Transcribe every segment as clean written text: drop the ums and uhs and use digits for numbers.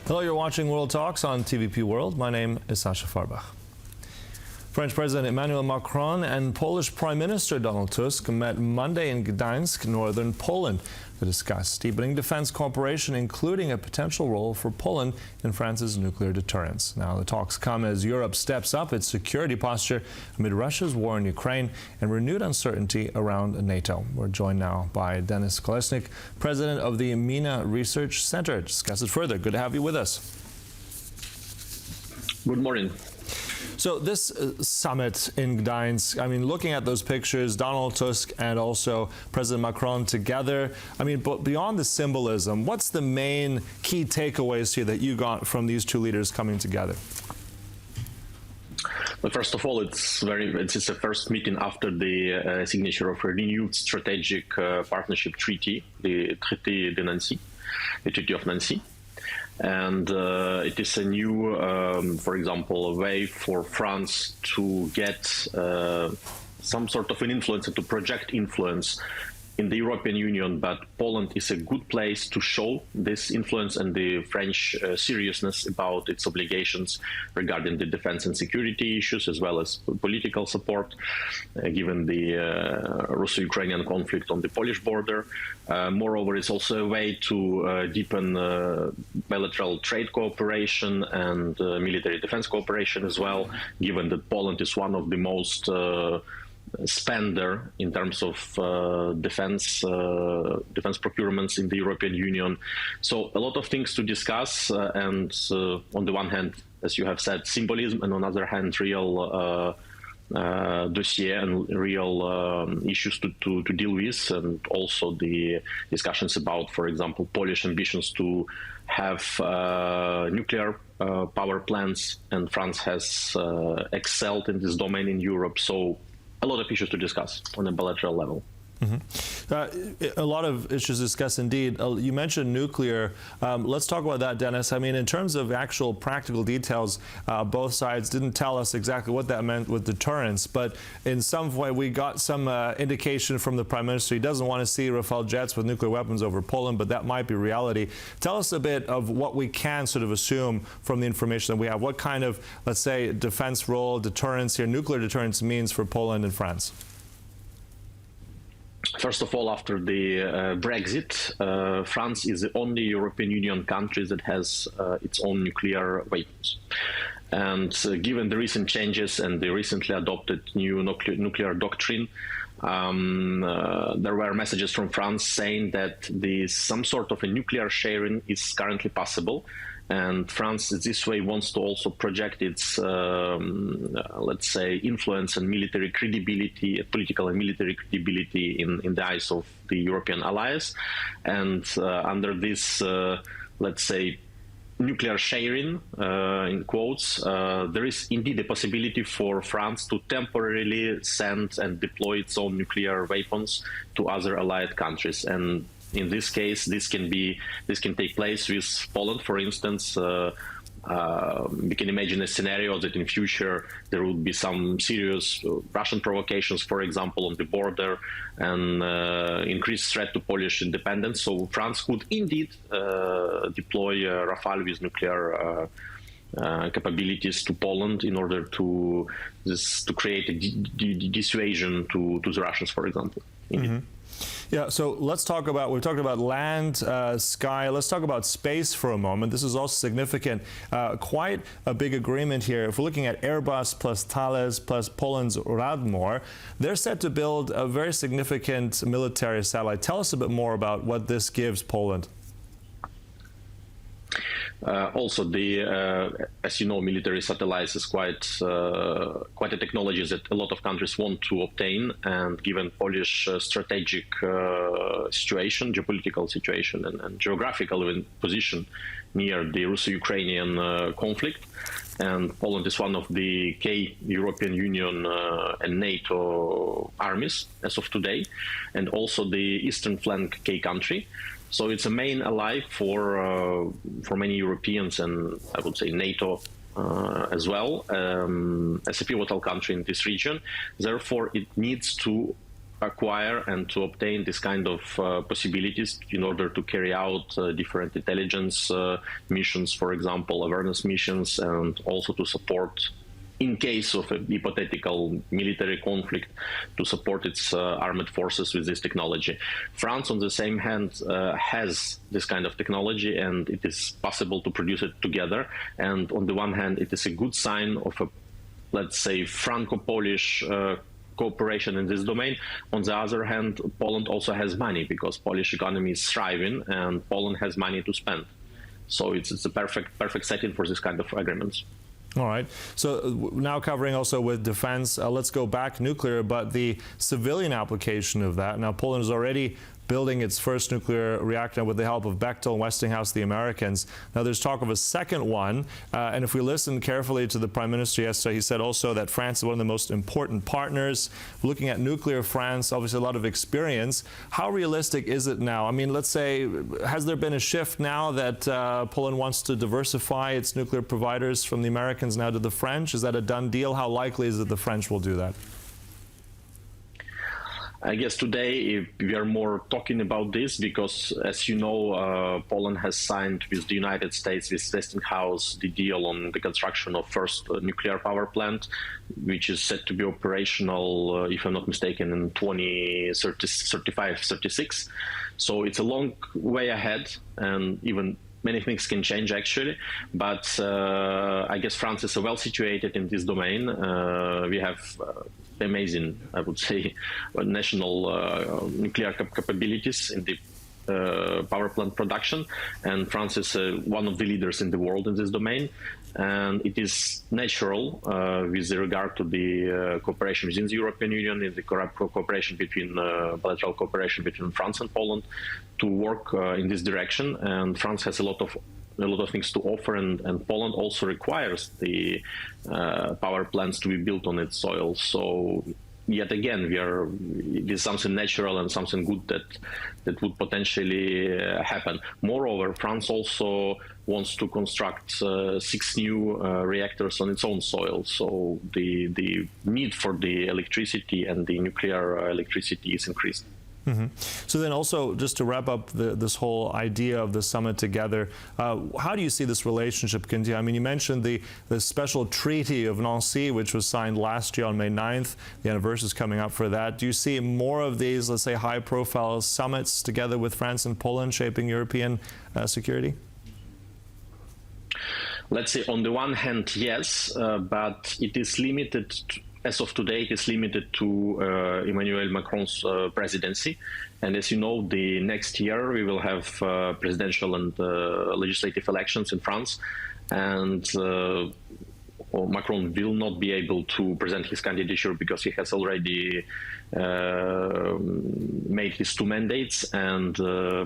Hello, you're watching World Talks on TVP World. My name is Sascha Fahrbach. French President Emmanuel Macron and Polish Prime Minister Donald Tusk met Monday in Gdańsk, northern Poland, to discuss deepening defense cooperation, including a potential role for Poland in France's nuclear deterrence. Now, the talks come as Europe steps up its security posture amid Russia's war in Ukraine and renewed uncertainty around NATO. We're joined now by Denys Kolesnyk, president of the MENA Research Center, to discuss it further. Good to have you with us. Good morning. So this summit in Gdańsk, I mean, looking at those pictures, Donald Tusk and also President Macron together, I mean, but beyond the symbolism, what's the main key takeaways here that you got from these two leaders coming together? Well, first of all, it's the first meeting after the signature of a renewed strategic partnership treaty, the Traité de Nancy, the Treaty of Nancy. And it is a new, for example, a way for France to get some sort of an influence and to project influence in the European Union. But Poland is a good place to show this influence and the French seriousness about its obligations regarding the defense and security issues, as well as political support, given the Russo-Ukrainian conflict on the Polish border. Moreover, it's also a way to deepen bilateral trade cooperation and military defense cooperation as well, given that Poland is one of the most spender in terms of defense procurements in the European Union. So a lot of things to discuss, and on the one hand, as you have said, symbolism, and on the other hand, real dossier and real issues to deal with, and also the discussions about, for example, Polish ambitions to have nuclear power plants, and France has excelled in this domain in Europe. So a lot of issues to discuss on a bilateral level. Mm-hmm. A lot of issues to discuss indeed. You mentioned nuclear. Let's talk about that, Denys. I mean, in terms of actual practical details, both sides didn't tell us exactly what that meant with deterrence, but in some way we got some indication from the Prime Minister he doesn't want to see Rafale jets with nuclear weapons over Poland, but that might be reality. Tell us a bit of what we can sort of assume from the information that we have. What kind of, let's say, defense role, deterrence here, nuclear deterrence means for Poland and France? First of all, after the Brexit, France is the only European Union country that has its own nuclear weapons. And given the recent changes and the recently adopted new nuclear doctrine, there were messages from France saying that some sort of a nuclear sharing is currently possible. And France, this way, wants to also project its, let's say, influence and military credibility, political and military credibility in the eyes of the European allies. And under this, let's say, nuclear sharing, in quotes, there is indeed a possibility for France to temporarily send and deploy its own nuclear weapons to other allied countries. And in this case, this can take place with Poland, for instance. We can imagine a scenario that in future there would be some serious Russian provocations, for example, on the border, and increased threat to Polish independence. So France could indeed deploy Rafale with nuclear capabilities to Poland in order to create a dissuasion to the Russians, for example. Mm-hmm. Yeah, so let's talk about, we've talked about land, sky, let's talk about space for a moment. This is also significant. Quite a big agreement here. If we're looking at Airbus plus Thales plus Poland's Radmor, they're set to build a very significant military satellite. Tell us a bit more about what this gives Poland. Also, as you know, military satellites is quite a technology that a lot of countries want to obtain. And given Polish strategic situation, geopolitical situation, and geographical position near the Russo-Ukrainian conflict, and Poland is one of the key European Union and NATO armies as of today, and also the Eastern Flank key country. So it's a main ally for many Europeans, and I would say NATO as well, as a pivotal country in this region. Therefore, it needs to acquire and to obtain this kind of possibilities in order to carry out different intelligence missions, for example, awareness missions, and also to support, in case of a hypothetical military conflict, to support its armed forces with this technology. France, on the same hand, has this kind of technology, and it is possible to produce it together. And on the one hand, it is a good sign of a, let's say, Franco-Polish cooperation in this domain. On the other hand, Poland also has money, because Polish economy is thriving and Poland has money to spend. So it's a perfect setting for this kind of agreements. All right. So now covering also with defense, let's go back nuclear, but the civilian application of that. Now, Poland is already building its first nuclear reactor with the help of Bechtel and Westinghouse, the Americans. Now, there's talk of a second one. And if we listen carefully to the Prime Minister yesterday, he said also that France is one of the most important partners. Looking at nuclear, France, obviously a lot of experience. How realistic is it now? I mean, let's say, has there been a shift now that Poland wants to diversify its nuclear providers from the Americans now to the French? Is that a done deal? How likely is it the French will do that? I guess today we are more talking about this because, as you know, Poland has signed with the United States, with Westinghouse, the deal on the construction of first nuclear power plant, which is set to be operational, if I'm not mistaken, in 2035-36. So it's a long way ahead, and even many things can change actually, but I guess France is well situated in this domain. We have amazing, I would say, national nuclear capabilities in the power plant production, and France is one of the leaders in the world in this domain. And it is natural with regard to the cooperation within the European Union, in the cooperation between bilateral cooperation between France and Poland, to work in this direction. And France has a lot of things to offer, and Poland also requires the power plants to be built on its soil. So yet again, it is something natural and something good that would potentially happen. Moreover, France also wants to construct 6 new reactors on its own soil. So the need for the electricity and the nuclear electricity is increased. Mm-hmm. So then also, just to wrap up this whole idea of the summit together, how do you see this relationship continue? I mean, you mentioned the special treaty of Nancy, which was signed last year on May 9th. The anniversary is coming up for that. Do you see more of these, let's say, high-profile summits together with France and Poland shaping European security? Let's say, on the one hand, yes, but it is limited as of today, it is limited to Emmanuel Macron's presidency. And as you know, the next year we will have presidential and legislative elections in France. And Macron will not be able to present his candidature because he has already made his 2 mandates. And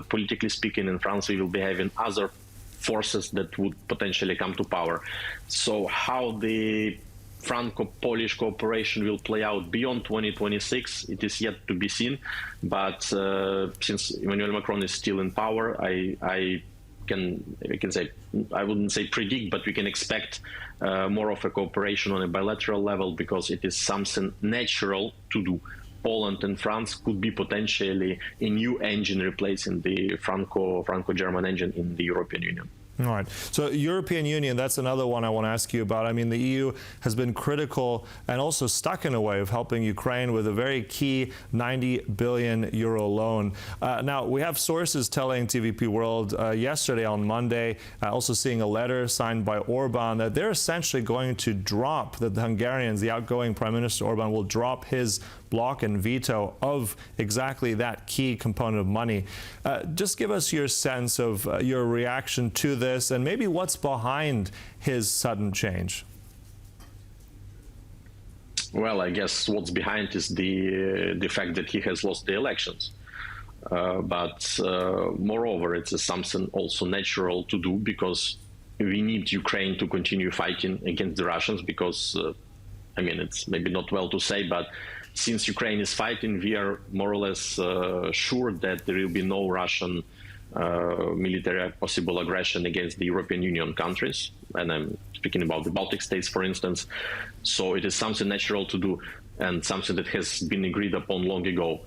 politically speaking, in France, we will be having other forces that would potentially come to power. So how the Franco-Polish cooperation will play out beyond 2026, it is yet to be seen. But since Emmanuel Macron is still in power, I can say, I wouldn't say predict, but we can expect more of a cooperation on a bilateral level, because it is something natural to do. Poland and France could be potentially a new engine replacing the Franco-German engine in the European Union. All right. So European Union, that's another one I want to ask you about. I mean, the EU has been critical and also stuck in a way of helping Ukraine with a very key 90 billion euro loan. Now, we have sources telling TVP World yesterday on Monday, also seeing a letter signed by Orbán, that they're essentially going to drop, that the Hungarians, the outgoing Prime Minister Orbán, will drop his block and veto of exactly that key component of money. Just give us your sense of your reaction to this, and maybe what's behind his sudden change. Well, I guess what's behind is the fact that he has lost the elections. But moreover, it's something also natural to do, because we need Ukraine to continue fighting against the Russians, because, I mean, it's maybe not well to say, but since Ukraine is fighting, we are more or less sure that there will be no Russian military possible aggression against the European Union countries. And I'm speaking about the Baltic states, for instance. So it is something natural to do. and something that has been agreed upon long ago.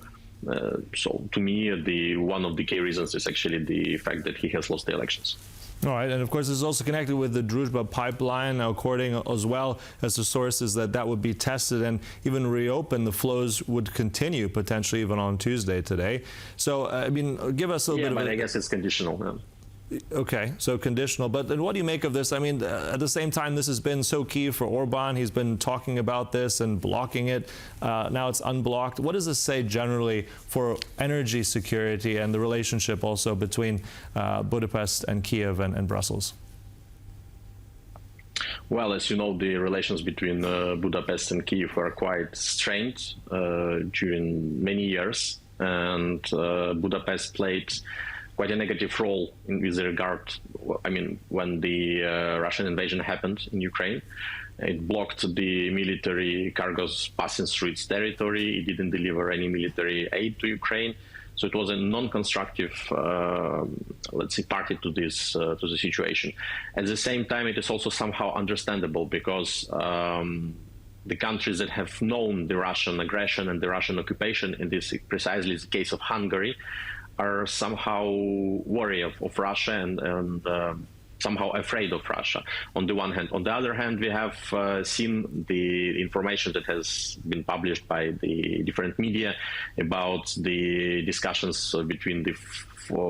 So to me, one of the key reasons is actually the fact that he has lost the elections. All right, and of course this is also connected with the Druzhba pipeline, now according as well as the sources that would be tested and even reopened. The flows would continue potentially even on Tuesday today. So, I mean, give us a little bit of... but I guess it's conditional. Yeah. Okay, so conditional. But then what do you make of this? I mean, at the same time, this has been so key for Orbán. He's been talking about this and blocking it. Now it's unblocked. What does this say generally for energy security and the relationship also between Budapest and Kyiv and Brussels? Well, as you know, the relations between Budapest and Kyiv were quite strained during many years, and Budapest played quite a negative role with regard, I mean, when the Russian invasion happened in Ukraine. It blocked the military cargoes passing through its territory. It didn't deliver any military aid to Ukraine. So it was a non-constructive, let's say, party to this to the situation. At the same time, it is also somehow understandable because the countries that have known the Russian aggression and the Russian occupation, in this precisely the case of Hungary, are somehow wary of Russia and somehow afraid of Russia, on the one hand. On the other hand, we have seen the information that has been published by the different media about the discussions between the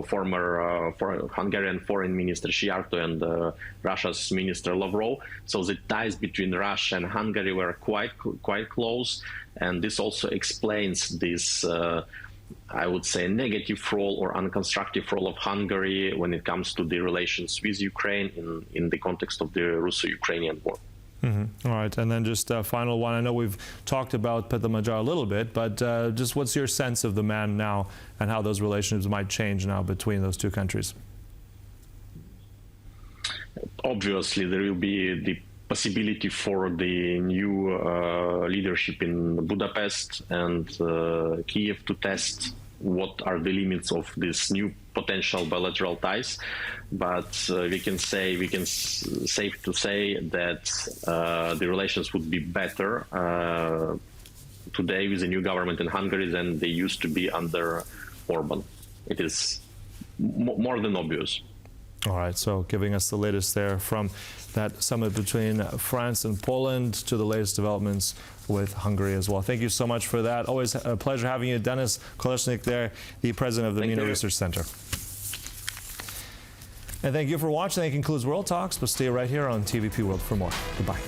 former Hungarian Foreign Minister Szijjártó and Russia's Minister Lavrov. So the ties between Russia and Hungary were quite close, and this also explains this I would say, negative role or unconstructive role of Hungary when it comes to the relations with Ukraine in the context of the Russo-Ukrainian war. Mm-hmm. All right, and then just a final one. I know we've talked about Péter Magyar a little bit, but just what's your sense of the man now and how those relationships might change now between those two countries? Obviously, there will be the possibility for the new leadership in Budapest and Kyiv to test what are the limits of this new potential bilateral ties. But we can safe to say that the relations would be better today with the new government in Hungary than they used to be under Orbán. It is more than obvious. All right, so giving us the latest there from that summit between France and Poland to the latest developments with Hungary as well. Thank you so much for that. Always a pleasure having you. Denys Kolesnyk there, the president of the MENA Research Center. And thank you for watching. That concludes World Talks, but stay right here on TVP World for more. Goodbye.